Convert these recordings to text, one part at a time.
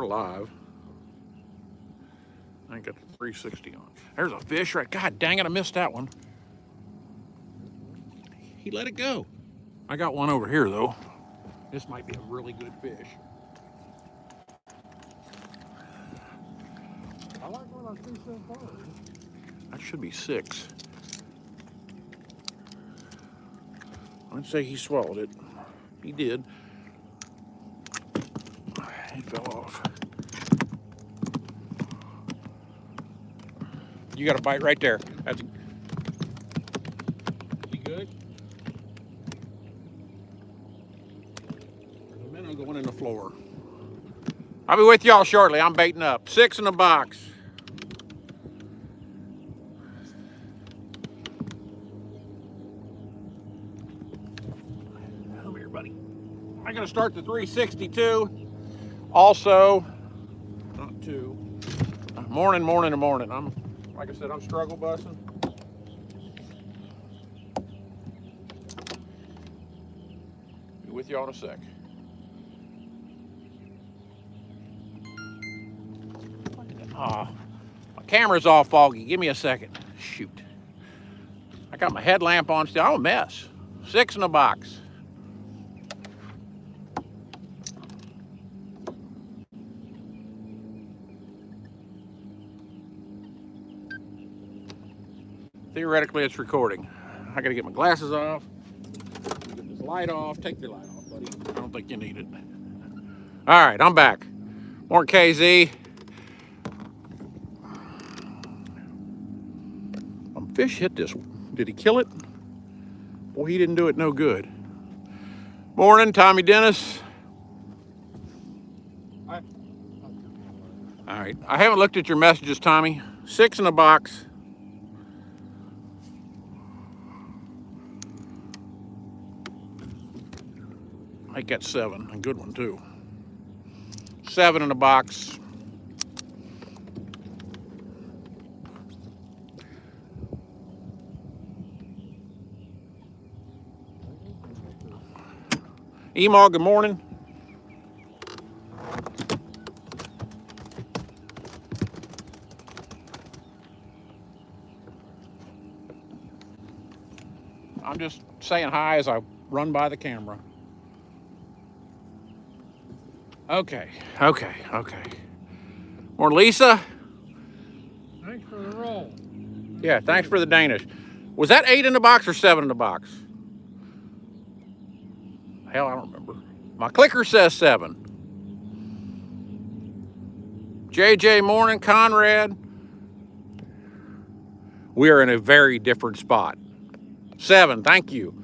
we're live. I got the 360 on. There's a fish right. God dang it, I missed that one. He let it go. I got one over here though. This might be a really good fish. I like what I see so far. That should be 6. I'd say he swallowed it. He did. He fell off. You got a bite right there. That's. You good? There's a minnow going in the floor. I'll be with y'all shortly. I'm baiting up. 6 in the box. Come here, buddy. I'm gonna start the 362. Also, not 2. Morning. I'm, like I said, I'm struggle bussing. Be with y'all in a sec. Ah, my camera's all foggy. Give me a second. Shoot. I got my headlamp on still. I'm a mess. 6 in the box. Theoretically, it's recording. I gotta get my glasses off. Get this light off. Take your light off, buddy. I don't think you need it. All right, I'm back. More KZ. Fish hit this one. Did he kill it? Well, he didn't do it no good. Morning, Tommy Dennis. Hi. All right, I haven't looked at your messages, Tommy. 6 in the box. I got 7, a good one too. 7 in the box. Email, good morning. I'm just saying hi as I run by the camera. Okay. More Lisa. Thanks for the roll. Yeah, thanks for the Danish. Was that 8 in the box or 7 in the box? Hell, I don't remember. My clicker says 7. JJ morning, Conrad. We are in a very different spot. 7, thank you.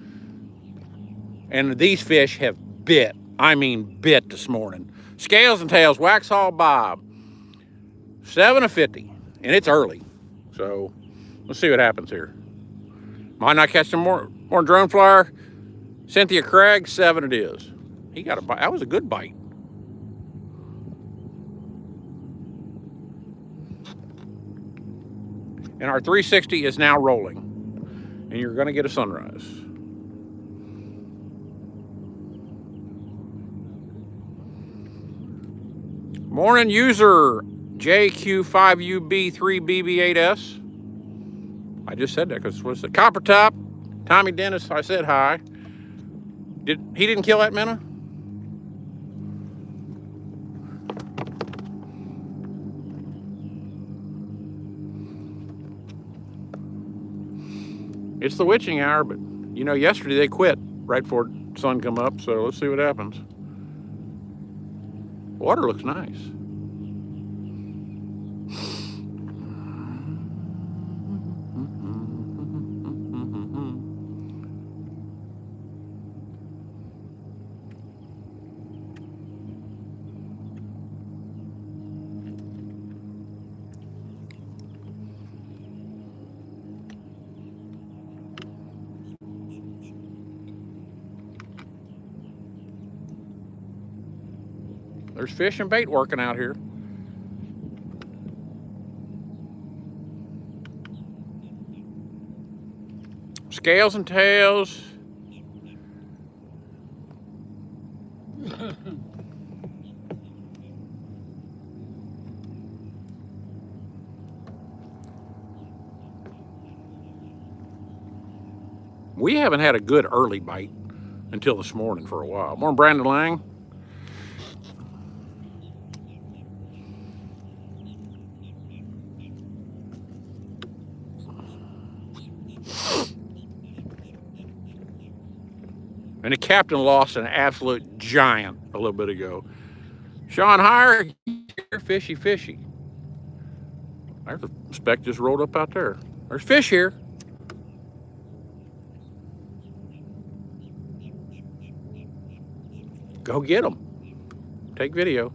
And these fish have bit. I mean bit this morning. Scales and tails, Waxhaw Bob. 7 of 50. And it's early. So let's see what happens here. Might not catch some more drone flyer. Cynthia Craig, 7 it is. He got a bite. That was a good bite. And our 360 is now rolling. And you're gonna get a sunrise. Morning user JQ5UB3BB8S. I just said that because what's the Copper Top? Tommy Dennis, I said hi. He didn't kill that minnow? It's the witching hour, but you know, yesterday they quit right before the sun come up, so let's see what happens. Water looks nice. There's fish and bait working out here. Scales and tails. We haven't had a good early bite until this morning for a while. Morning, Brandon Lang. And the captain lost an absolute giant a little bit ago. Sean Heyer, you're fishy, fishy. There's a speck just rolled up out there. There's fish here. Go get them. Take video.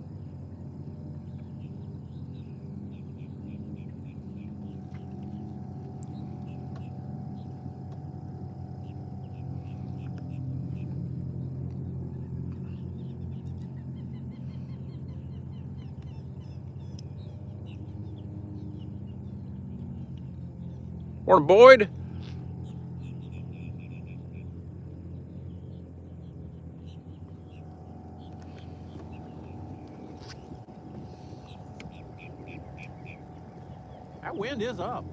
Morning, Boyd. That wind is up.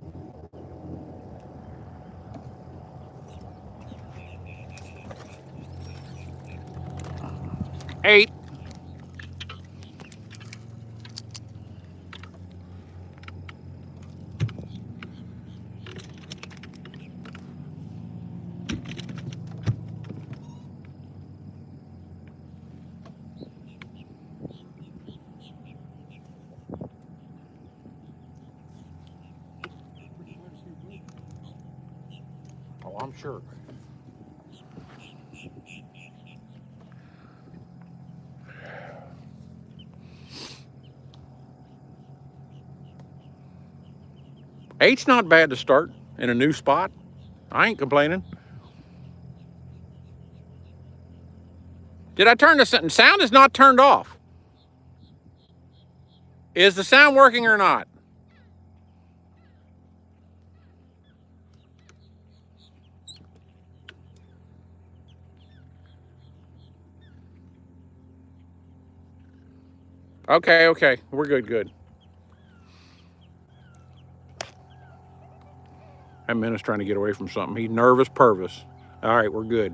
Eight. Oh, I'm sure. Eight's not bad to start in a new spot. I ain't complaining. Did I turn the sound? Is not turned off. Is the sound working or not? Okay. We're good. That minute's trying to get away from something. He's nervous Purvis. All right, we're good.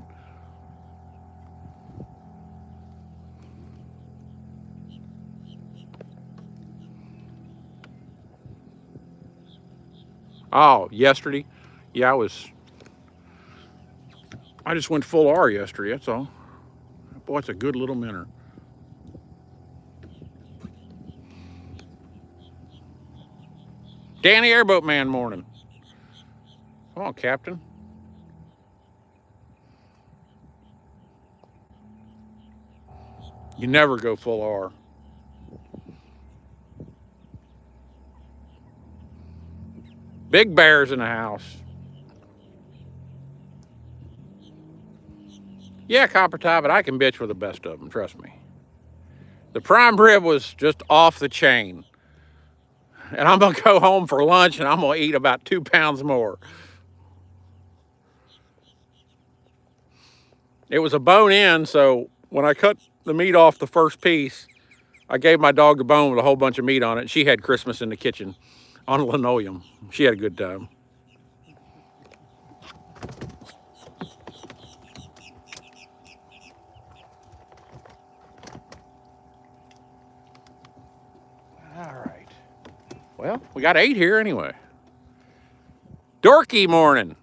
Oh, yesterday? Yeah, I just went full R yesterday, that's all. Boy, it's a good little minnow. Danny Airboat Man morning. Come on, Captain. You never go full R. Big bears in the house. Yeah, copper tie, but I can bitch with the best of them, trust me. The prime rib was just off the chain. And I'm going to go home for lunch and I'm going to eat about 2 pounds more. It was a bone in, so when I cut the meat off the first piece, I gave my dog the bone with a whole bunch of meat on it. She had Christmas in the kitchen on linoleum. She had a good time. All right. Well, we got 8 here anyway. Dorky morning.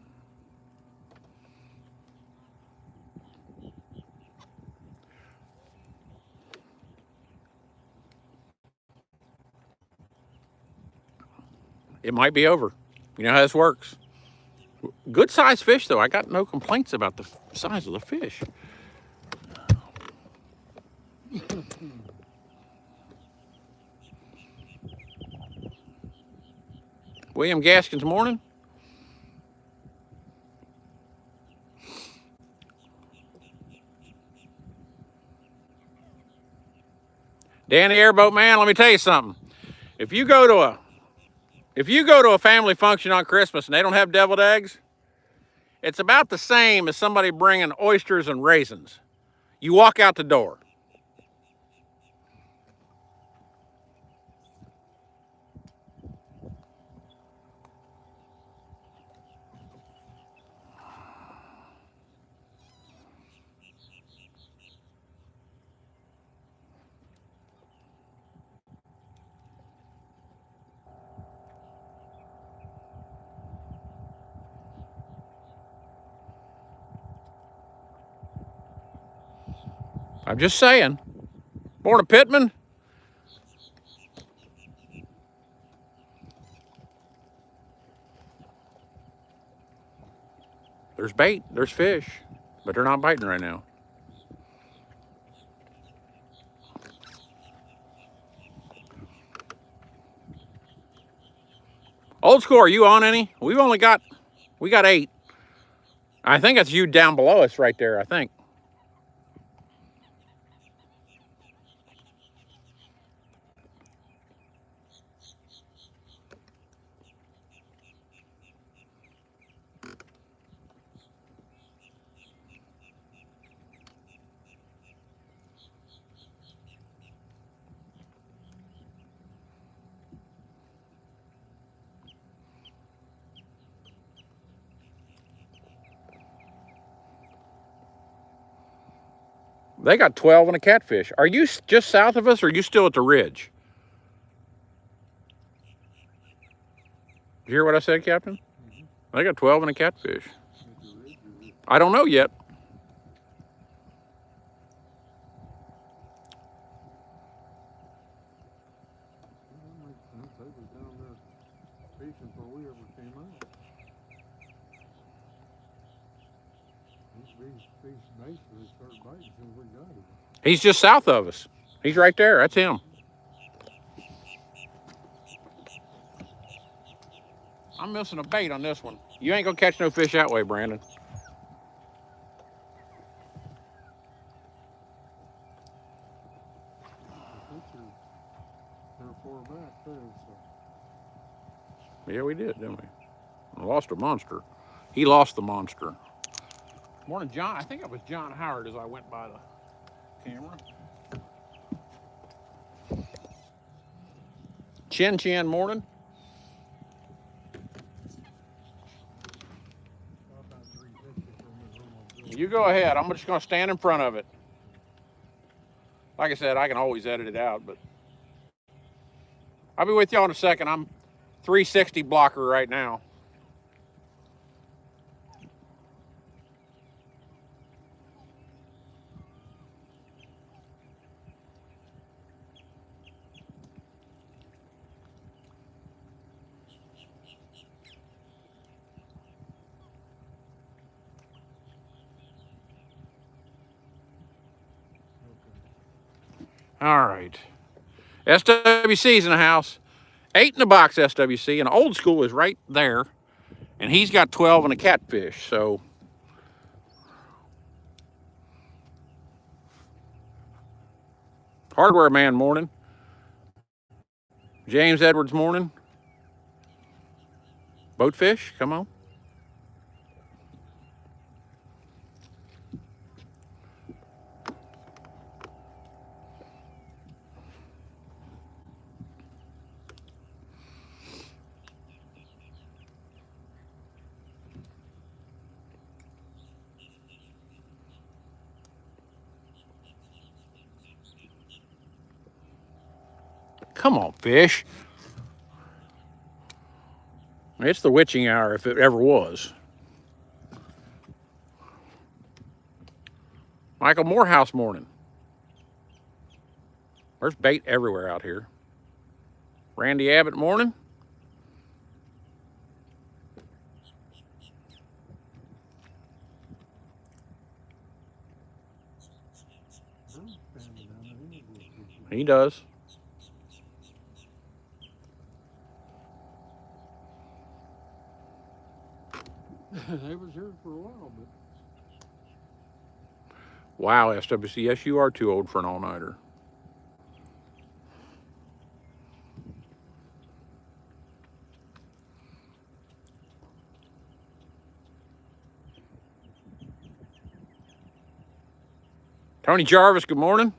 It might be over. You know how this works. Good sized fish, though. I got no complaints about the size of the fish. William Gaskins morning. Danny Airboat Man, let me tell you something. If you go to a family function on Christmas and they don't have deviled eggs, it's about the same as somebody bringing oysters and raisins. You walk out the door. I'm just saying. Morning, Pittman. There's bait, there's fish, but they're not biting right now. Old School, are you on any? We got 8. I think it's you down below us right there, I think. They got 12 and a catfish. Are you just south of us, or are you still at the ridge? Did you hear what I said, Captain? They got 12 and a catfish. I don't know yet. He's just south of us. He's right there. That's him. I'm missing a bait on this one. You ain't gonna catch no fish that way, Brandon. Yeah, we did, didn't we? I lost a monster. He lost the monster. Morning, John. I think it was John Howard as I went by the camera. Chin, morning. You go ahead. I'm just going to stand in front of it. Like I said, I can always edit it out, but I'll be with y'all in a second. I'm 360 blocker right now. All right. SWC's in the house. 8 in the box, SWC, and Old School is right there. And he's got 12 and a catfish, so. Hardware Man, morning. James Edwards, morning. Boatfish, come on. Come on, fish. It's the witching hour if it ever was. Michael Morehouse, morning. There's bait everywhere out here. Randy Abbott, morning. He does. They was here for a while, but. Wow, SWC, yes, you are too old for an all-nighter. Tony Jarvis, good morning.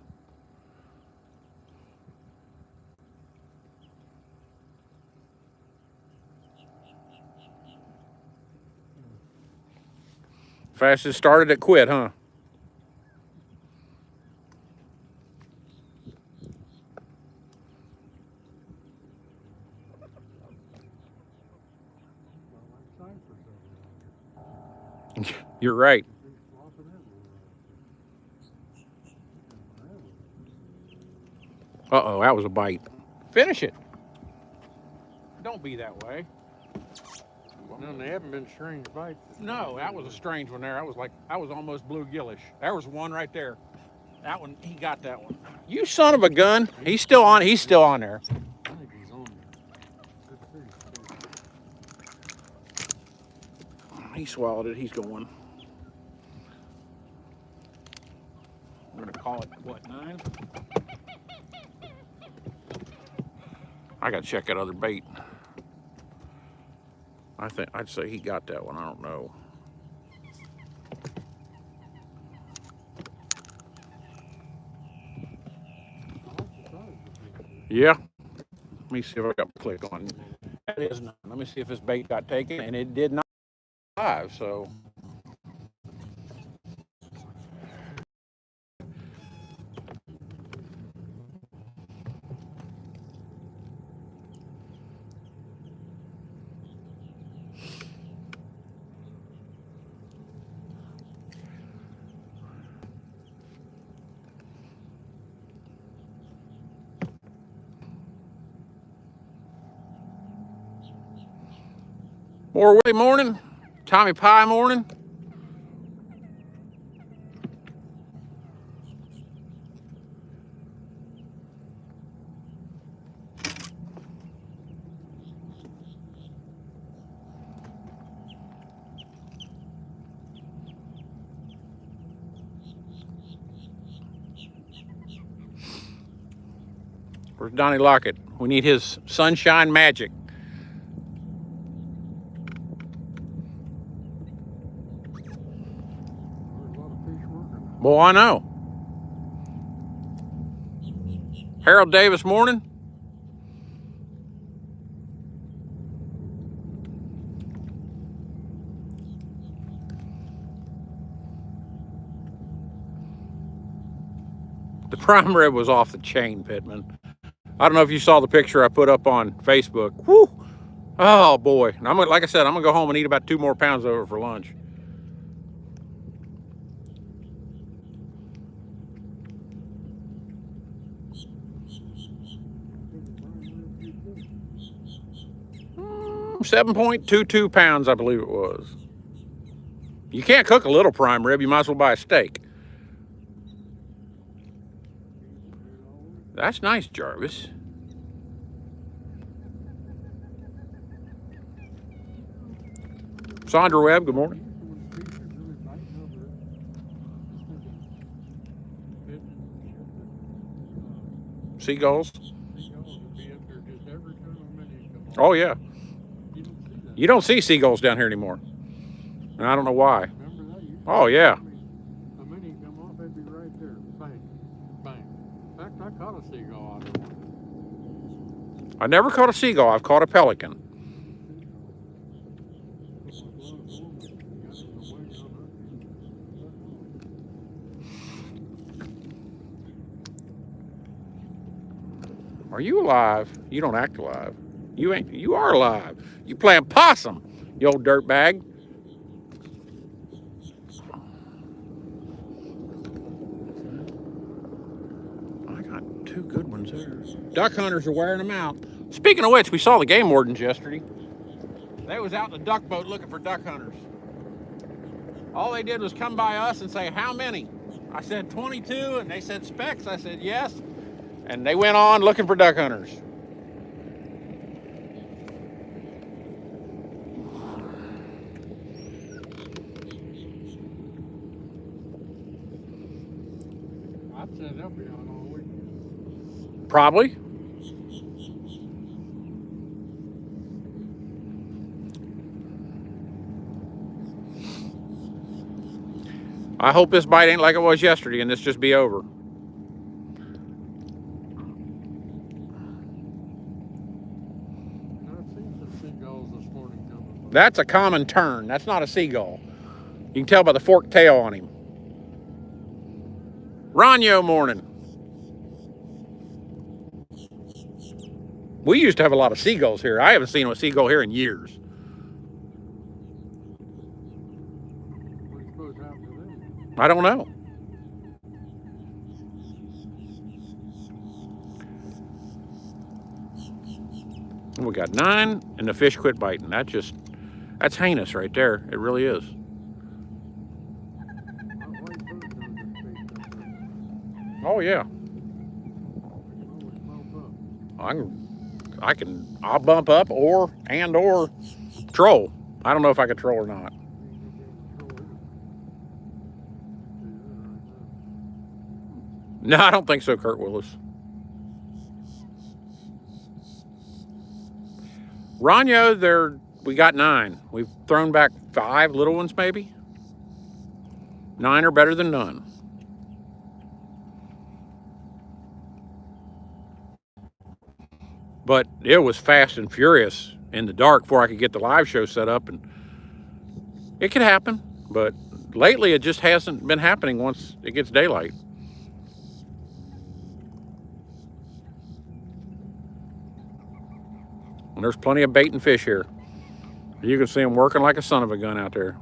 Fastest started, it quit, huh? You're right. Uh-oh, that was a bite. Finish it. Don't be that way. No, they haven't been strange bites. No, that was a strange one there. I was almost bluegillish. There was one right there. That one, he got that one. You son of a gun. He's still on there. I think he's on there. He swallowed it. He's going. We're going to call it, what, 9? I got to check that other bait. I'd say he got that one. I don't know. Yeah. Let me see if I got a click on. That is none. Let me see if this bait got taken, and it did not live. So. More Willie morning, Tommy Pie morning. Where's Donnie Lockett? We need his sunshine magic. Boy, I know. Harold Davis morning. The prime rib was off the chain, Pittman. I don't know if you saw the picture I put up on Facebook. Whew. Oh boy. And like I said, I'm gonna go home and eat about 2 more pounds over for lunch. Mm, 7.22 pounds, I believe it was. You can't cook a little prime rib. You might as well buy a steak. That's nice, Jarvis. Sandra Webb, good morning. Seagulls. Oh, yeah. You don't see seagulls down here anymore. And I don't know why. Oh, yeah. A minute come off, they'd be right there. Bang, bang. In fact, I caught a seagull out of one. I never caught a seagull. I've caught a pelican. Are you alive? You don't act alive. You ain't. You are alive. You playing possum, you old dirtbag. I got 2 good ones there. Duck hunters are wearing them out. Speaking of which, we saw the game wardens yesterday. They was out in the duck boat looking for duck hunters. All they did was come by us and say, how many? I said 22, and they said specs. I said yes. And they went on looking for duck hunters. I'd say they'll be on all weekend. Probably. I hope this bite ain't like it was yesterday and this just be over. That's a common tern. That's not a seagull. You can tell by the forked tail on him. Ronyo morning. We used to have a lot of seagulls here. I haven't seen a seagull here in years. What's supposed to happen to them? I don't know. And we got 9, and the fish quit biting. That's heinous right there. It really is. Oh yeah. I'll bump up or troll. I don't know if I could troll or not. No, I don't think so, Kurt Willis. Ronyo, we got 9. We've thrown back 5 little ones, maybe. 9 are better than none. But it was fast and furious in the dark before I could get the live show set up, and it could happen, but lately it just hasn't been happening once it gets daylight. And there's plenty of bait and fish here. You can see them working like a son of a gun out there.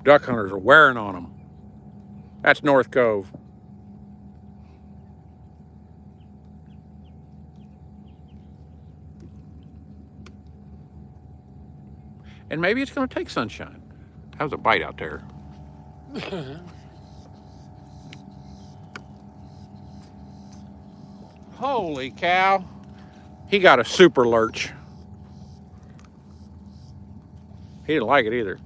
Duck hunters are wearing on them. That's North Cove. And maybe it's going to take sunshine. That was a bite out there. Holy cow. He got a super lurch. He didn't like it either.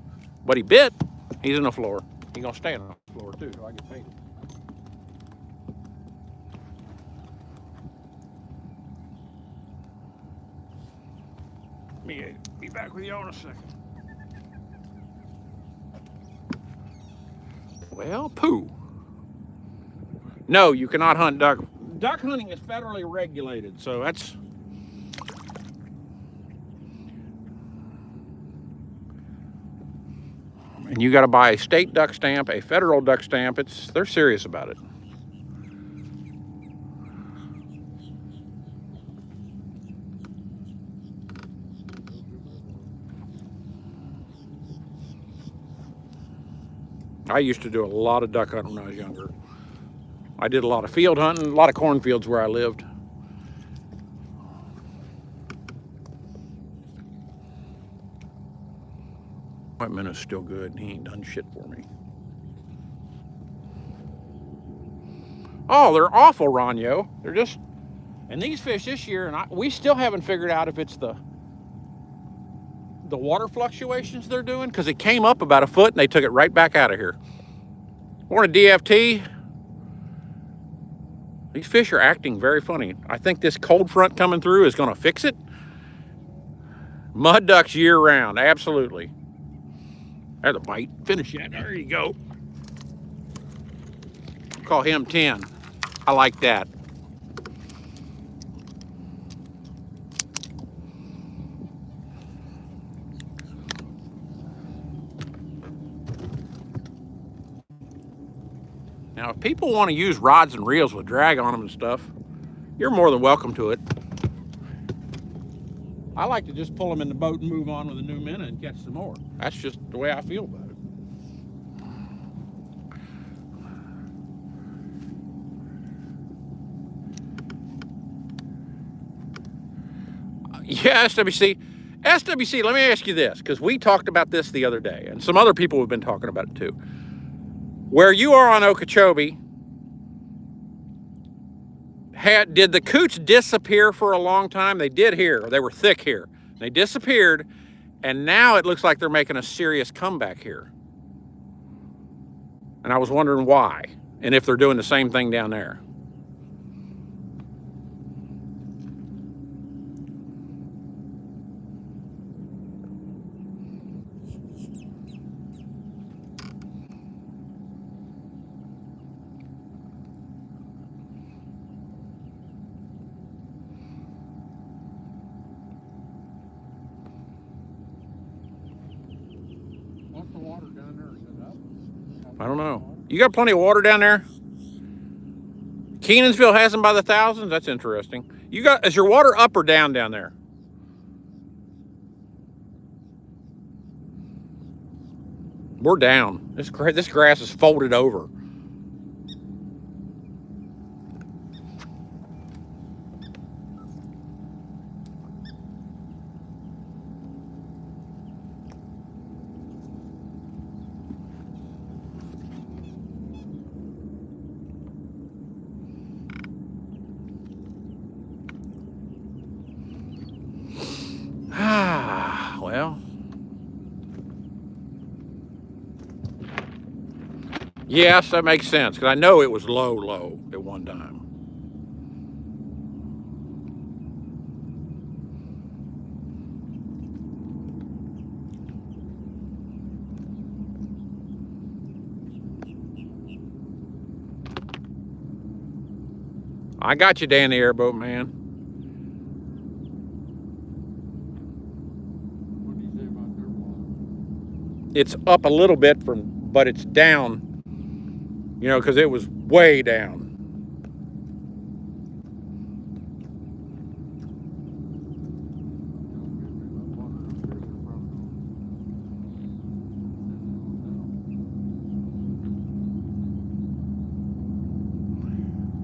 But he bit. He's in the floor. He's going to stay on the floor too, so I get paid. Let me be back with y'all in a second. Well, poo. No, you cannot hunt duck. Duck hunting is federally regulated, so that's... And you got to buy a state duck stamp, a federal duck stamp. They're serious about it. I used to do a lot of duck hunting when I was younger. I did a lot of field hunting, a lot of cornfields where I lived. Equipment is still good, and he ain't done shit for me. Oh, they're awful, Ronyo. They're just, and these fish this year, and we still haven't figured out if it's the water fluctuations they're doing, because it came up about a foot and they took it right back out of here. Or a DFT. These fish are acting very funny. I think this cold front coming through is going to fix it. Mud ducks year round, absolutely. There's a bite. Finish that. There you go. Call him 10. I like that. Now, if people want to use rods and reels with drag on them and stuff, you're more than welcome to it. I like to just pull them in the boat and move on with a new minnow and catch some more. That's just the way I feel about it. Yeah, SWC. SWC, let me ask you this, because we talked about this the other day, and some other people have been talking about it too. Where you are on Okeechobee, did the coots disappear for a long time? They did here. They were thick here. They disappeared, and now it looks like they're making a serious comeback here. And I was wondering why, and if they're doing the same thing down there. What's the water down there? Is it up? I don't know. You got plenty of water down there? Kenansville has them by the thousands? That's interesting. Is your water up or down there? We're down. This grass is folded over. Well, yes, that makes sense, because I know it was low at one time. I got you, Dan the Airboat Man. What do you say about their water? It's up a little bit but it's down, you know, because it was way down.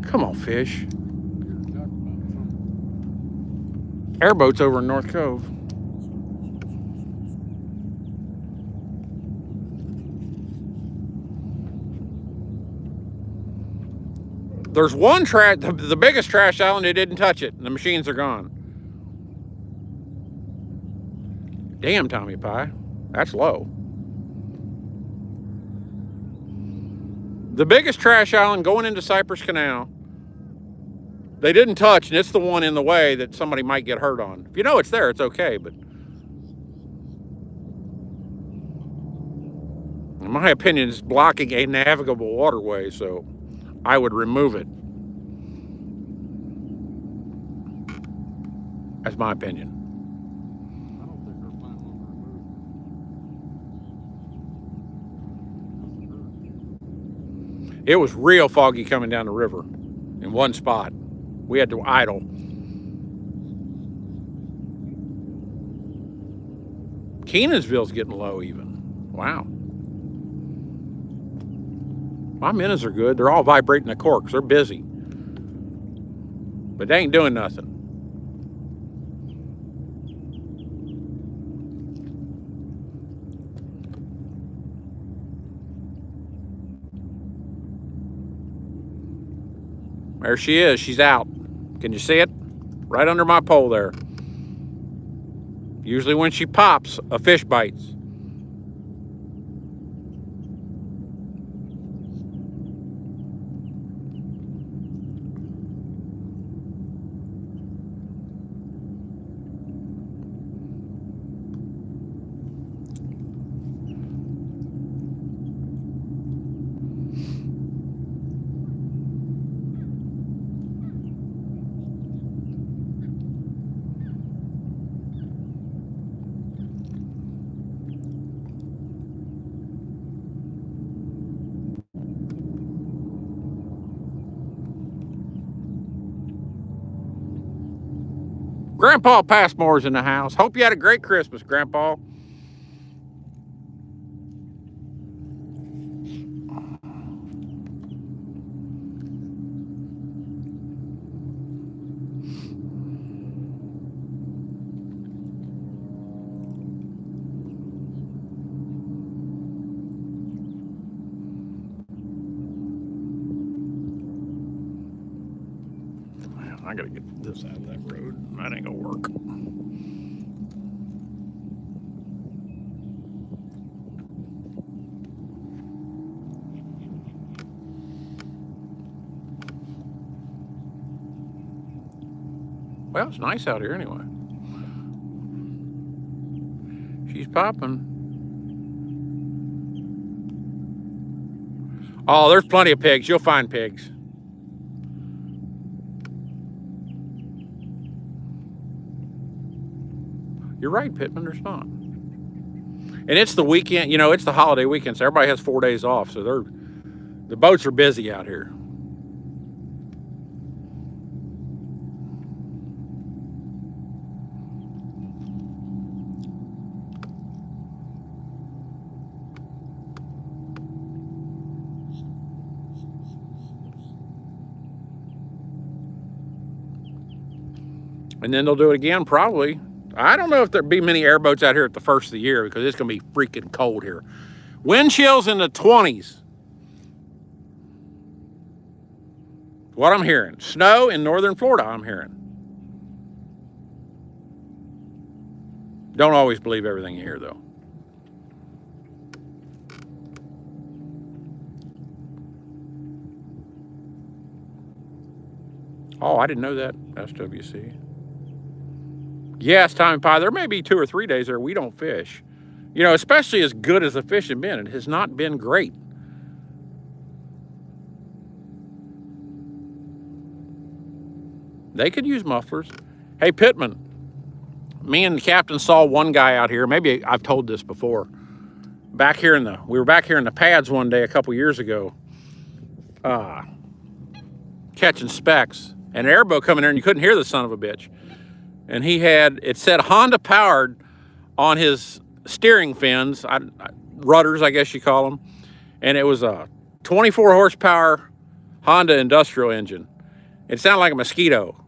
Come on, fish. Airboat's over in North Cove. There's one trash, the biggest trash island, they didn't touch it, and the machines are gone. Damn, Tommy Pie, that's low. The biggest trash island going into Cypress Canal, they didn't touch, and it's the one in the way that somebody might get hurt on. If you know it's there, it's okay, but in my opinion, it's blocking a navigable waterway, so I would remove it. That's my opinion. I don't think they're planning on removing it. It was real foggy coming down the river in one spot. We had to idle. Kenansville's getting low even. Wow. My minnows are good. They're all vibrating the corks. They're busy. But they ain't doing nothing. There she is. She's out. Can you see it? Right under my pole there. Usually when she pops, a fish bites. Grandpa Passmore's in the house. Hope you had a great Christmas, Grandpa. I gotta get this out of that road. That ain't gonna work. Well, it's nice out here anyway. She's popping. Oh, there's plenty of pigs. You'll find pigs. You're right, Pittman, there's not. And it's the weekend, you know, it's the holiday weekend, so everybody has 4 days off, so the boats are busy out here. And then they'll do it again, probably. I don't know if there'll be many airboats out here at the first of the year because it's going to be freaking cold here. Wind chills in the 20s. What I'm hearing. Snow in northern Florida, I'm hearing. Don't always believe everything you hear, though. Oh, I didn't know that, SWC. Yes, Tommy Pie, there may be 2 or 3 days there we don't fish. You know, especially as good as the fish have been, it has not been great. They could use mufflers. Hey, Pittman, me and the captain saw one guy out here. Maybe I've told this before. We were back here in the pads one day a couple years ago, catching specks. And an airboat coming there, and you couldn't hear the son of a bitch. And it said Honda powered on his steering fins, rudders, I guess you call them. And it was a 24 horsepower Honda industrial engine. It sounded like a Mosquito.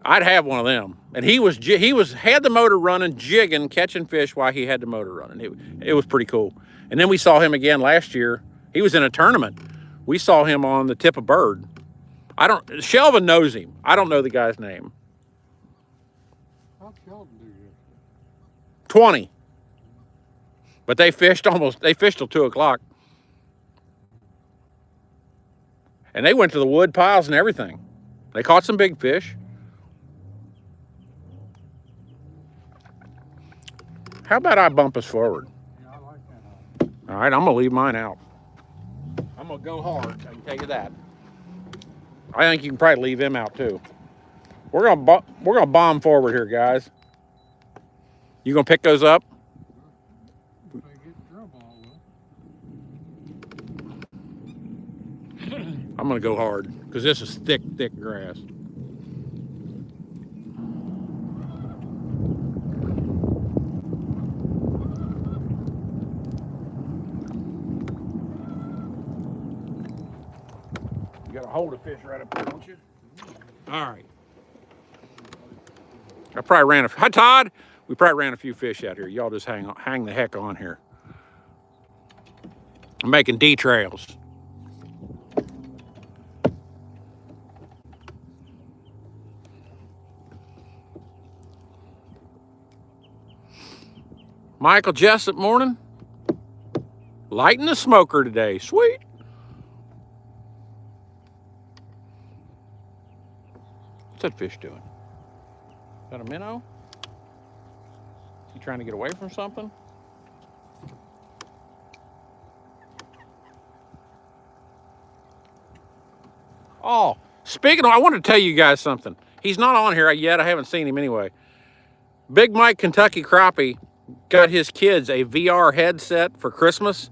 I'd have one of them. And he had the motor running, jigging, catching fish while he had the motor running. It was pretty cool. And then we saw him again last year. He was in a tournament. We saw him on the tip of Bird. Shelvin knows him. I don't know the guy's name. How'd Sheldon do yesterday? 20. But they fished till 2 o'clock. And they went to the wood piles and everything. They caught some big fish. How about I bump us forward? Yeah, I like that. All right, I'm gonna leave mine out. I'm gonna go hard, I can tell you that. I think you can probably leave him out too. We're gonna bomb forward here, guys. You gonna pick those up? If I get in trouble, I will. I'm gonna go hard because this is thick grass. You got to hold a fish right up there, don't you? All right. Hi, Todd. We probably ran a few fish out here. Y'all just hang the heck on here. I'm making D trails. Michael Jessup, morning. Lighting the smoker today. Sweet. What's that fish doing? Is that a minnow? He trying to get away from something? Oh, speaking of, I wanted to tell you guys something. He's not on here yet. I haven't seen him anyway. Big Mike Kentucky Crappie got his kids a VR headset for Christmas.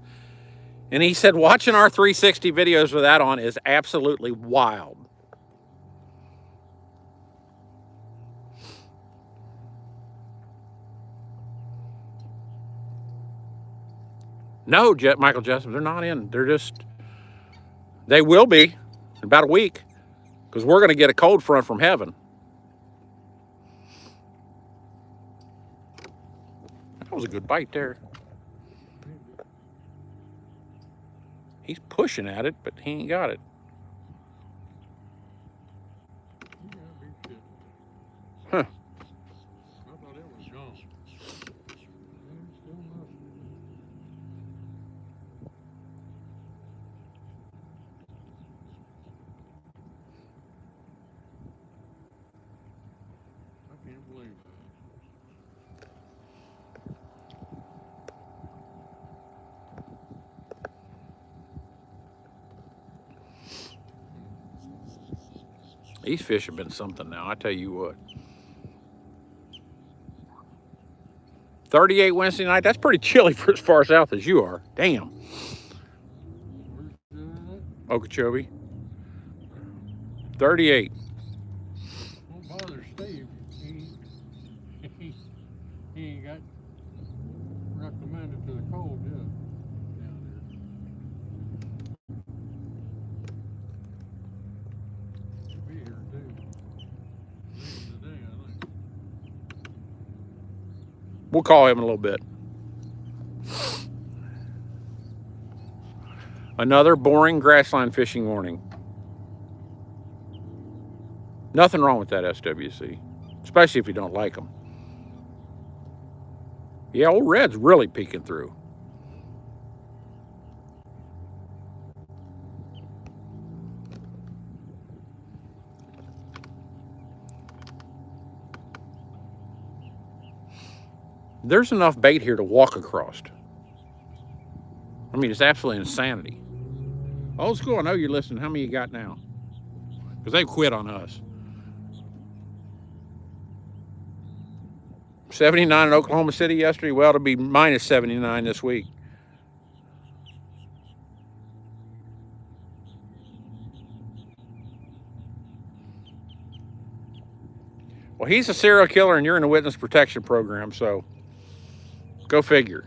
And he said watching our 360 videos with that on is absolutely wild. No, Michael Jessup, they're not in. They will be in about a week because we're going to get a cold front from heaven. That was a good bite there. He's pushing at it, but he ain't got it. Huh. I thought it was gone. I can't believe it. These fish have been something now, I tell you what. 38 Wednesday night, that's pretty chilly for as far south as you are. Damn. Where's that? Okeechobee. 38. Won't bother Steve. He ain't got recommended to the cold yet down there. He'll be here too. Later today, I think. We'll call him in a little bit. Another boring grassline fishing morning. Nothing wrong with that, SWC, especially if you don't like them. Yeah, old red's really peeking through. There's enough bait here to walk across. I mean, it's absolutely insanity. Old school, I know you're listening. How many you got now? Because they quit on us. 79 in Oklahoma City yesterday. Well, it'll be minus 79 this week. Well, he's a serial killer and you're in the witness protection program, so go figure.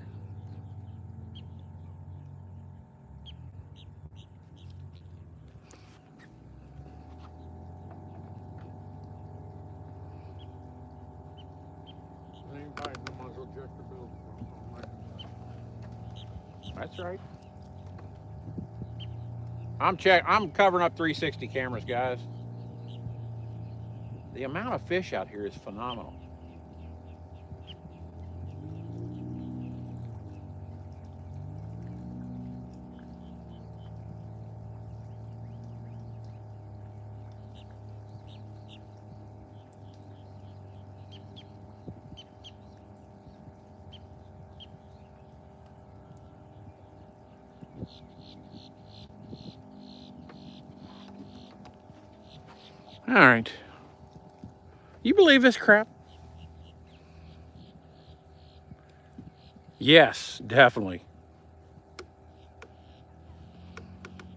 They ain't biting them, might as well check the bill. That's right. I'm covering up 360 cameras, guys. The amount of fish out here is phenomenal. All right. You believe this crap? Yes, definitely.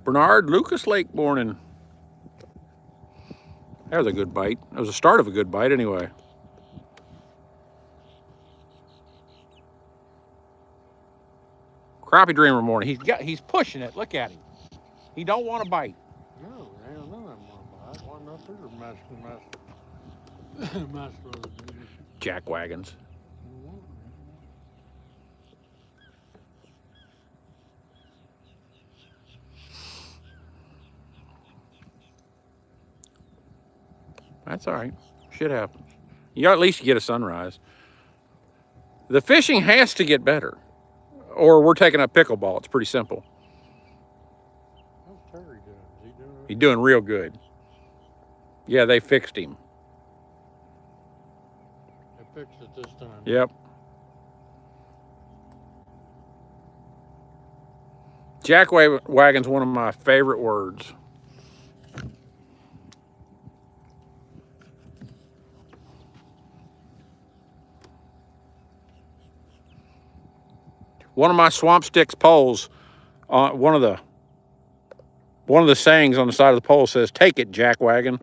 Bernard, Lucas Lake morning. That was a good bite. That was the start of a good bite anyway. Crappie Dreamer morning. He's pushing it. Look at him. He don't want to bite. No, ain't none of them want to bite. One up there, master. Jack wagons. That's all right. Shit happens. You at least get a sunrise. The fishing has to get better, or we're taking up pickleball. It's pretty simple. How's Terry doing? Is he doing okay? He's doing real good. Yeah, they fixed him. They fixed it this time. Yep. Jack wagon's one of my favorite words. One of my swamp sticks poles, one of the sayings on the side of the pole says, "Take it, Jack wagon."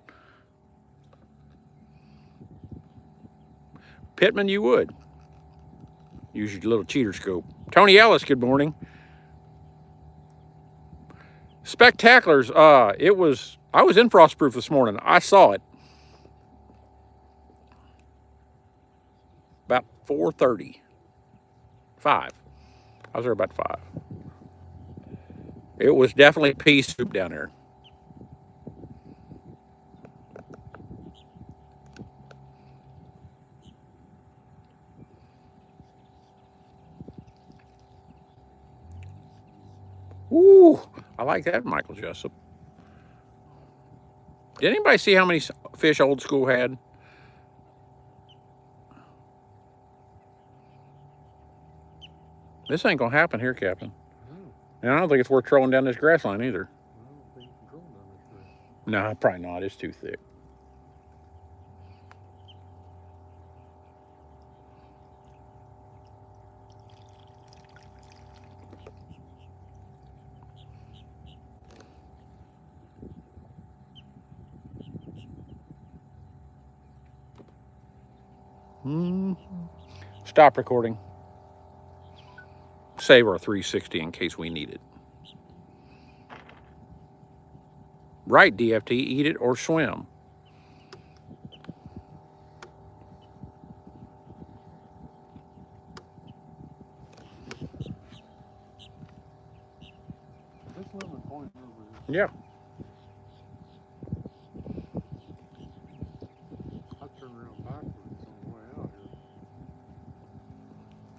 Pittman, you would. Use your little cheater scope. Tony Ellis, good morning. Spectaculars, I was in Frostproof this morning. I saw it. About 4:30. 5. I was there about 5. It was definitely pea soup down there. Ooh, I like that, Michael Jessup. Did anybody see how many fish Old School had? This ain't gonna happen here, Captain. No, And I don't think it's worth trolling down this grass line either. I don't think you can control down this way. No, probably not. It's too thick. Stop recording. Save our 360 in case we need it. Right, DFT, eat it or swim. This lemon point over here. Yeah. I turned around backwards on the way out here.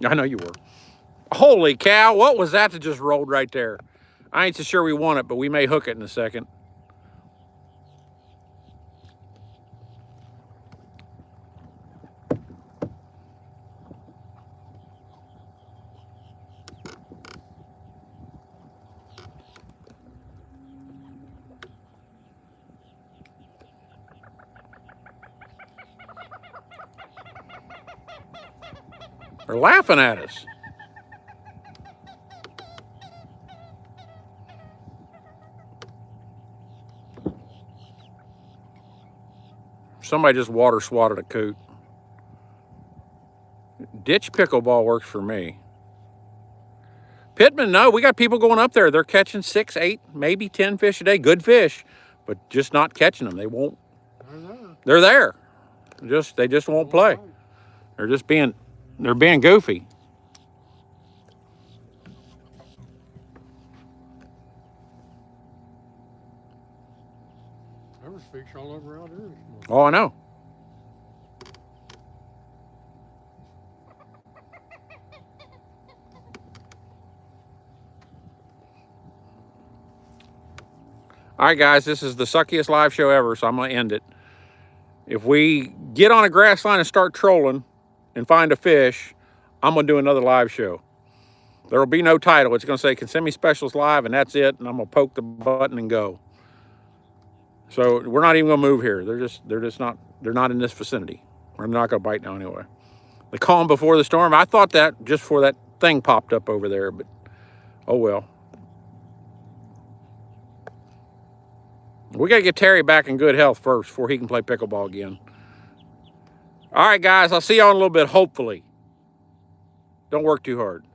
I know you were. Holy cow, what was that just rolled right there? I ain't so sure we want it, but we may hook it in a second. They're laughing at us. Somebody just water swatted a coot. Ditch pickleball works for me. Pittman, no, we got people going up there. They're catching 6, 8, maybe 10 fish a day. Good fish, but just not catching them. They won't. They're there. They're there. They just won't play. They're being goofy. There was fish all over out there this morning. Oh, I know. All right, guys, this is the suckiest live show ever, so I'm going to end it. If we get on a grass line and start trolling and find a fish, I'm going to do another live show. There will be no title. It's going to say Kissimmee Specials Live, and that's it, and I'm going to poke the button and go. So we're not even going to move here. They're not in this vicinity. We're not going to bite now anyway. The calm before the storm, I thought that just before that thing popped up over there, but oh well. We got to get Terry back in good health first before he can play pickleball again. All right, guys, I'll see y'all in a little bit, hopefully. Don't work too hard.